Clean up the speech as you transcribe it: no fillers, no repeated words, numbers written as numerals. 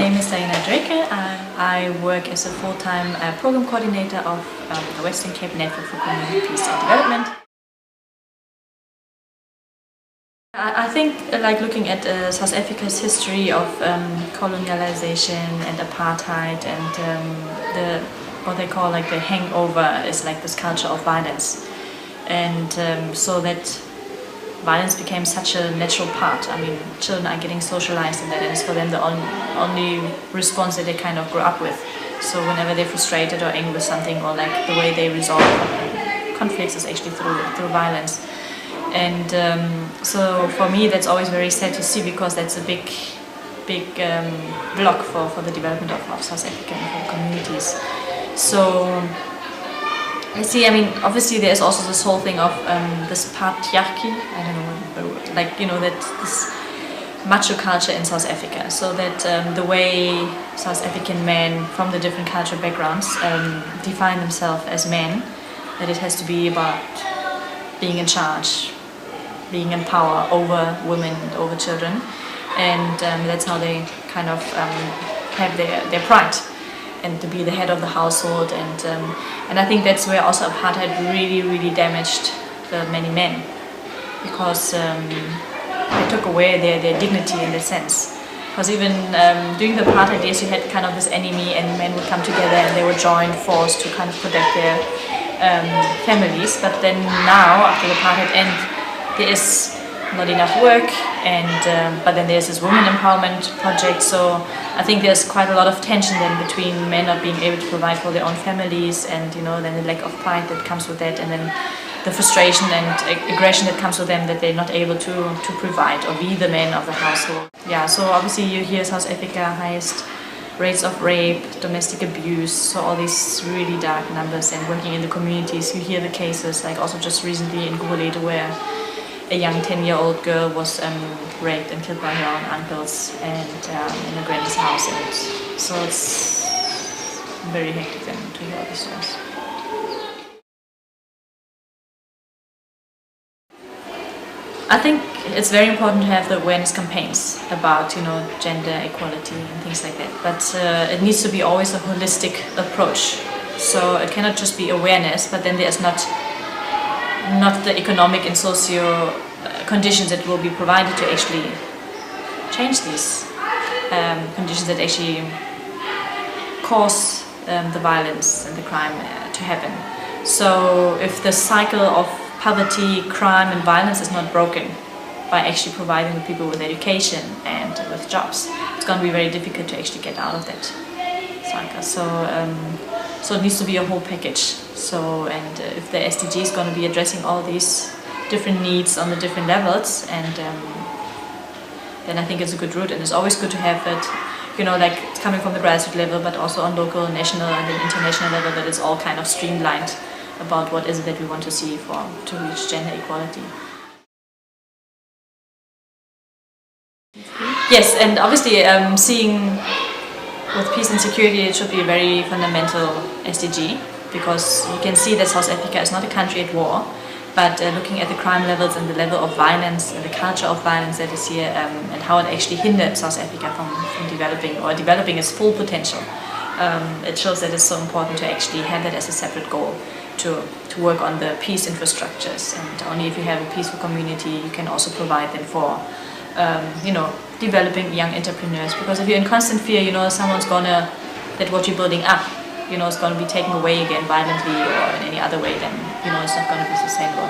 name is Dyana Dreke. I work as a full-time program coordinator of the Western Cape Network for Community Peace and Development. I think, like looking at South Africa's history of colonialization and apartheid and what they call like the hangover is like this culture of violence, and so that violence became such a natural part. I mean, children are getting socialized in that, and it's for them the only response that they kind of grew up with. So whenever they're frustrated or angry with something, or like the way they resolve conflicts is actually through violence. And so for me that's always very sad to see, because that's a big block for the development of South Africa and for communities. So I see, I mean, obviously there's also this whole thing of this patriarchy, I don't know, like, you know, that this macho culture in South Africa. So that the way South African men from the different cultural backgrounds define themselves as men, that it has to be about being in charge, being in power over women and over children. And that's how they kind of have their pride, and to be the head of the household, and I think that's where also apartheid really damaged the many men, because they took away their dignity in that sense. Because even during the apartheid days you had kind of this enemy, and men would come together and they would join force to kind of protect their families. But then now, after the apartheid end, there is not enough work, and but then there's this women empowerment project. So I think there's quite a lot of tension then between men not being able to provide for their own families, and you know, then the lack of pride that comes with that, and then the frustration and aggression that comes with them, that they're not able to provide or be the men of the household. Yeah, so obviously you hear South Africa highest rates of rape, domestic abuse, so all these really dark numbers. And working in the communities, you hear the cases, like also just recently in Guguletu, where a young 10-year-old girl was raped and killed by her own uncles, and in a granny's house. And so it's very hectic then to hear all these stories. I think it's very important to have the awareness campaigns about, you know, gender equality and things like that. But it needs to be always a holistic approach. So it cannot just be awareness, but then there's not the economic and socio conditions that will be provided to actually change these conditions that actually cause the violence and the crime to happen. So if the cycle of poverty, crime and violence is not broken by actually providing the people with education and with jobs, it's going to be very difficult to actually get out of that cycle. So it needs to be a whole package. So, and if the SDG is going to be addressing all these different needs on the different levels, and then I think it's a good route. And it's always good to have it, you know, like coming from the grassroots level, but also on local, national and then international level, that it's all kind of streamlined about what is it that we want to see to reach gender equality. Yes, and obviously seeing with peace and security, it should be a very fundamental SDG, because you can see that South Africa is not a country at war, but looking at the crime levels and the level of violence and the culture of violence that is here, and how it actually hindered South Africa from developing its full potential, it shows that it's so important to actually have that as a separate goal, to work on the peace infrastructures. And only if you have a peaceful community, you can also provide them for you know, developing young entrepreneurs. Because if you're in constant fear, you know, someone's gonna, that what you're building up, you know, it's going to be taken away again violently or in any other way, then, you know, it's not going to be sustainable.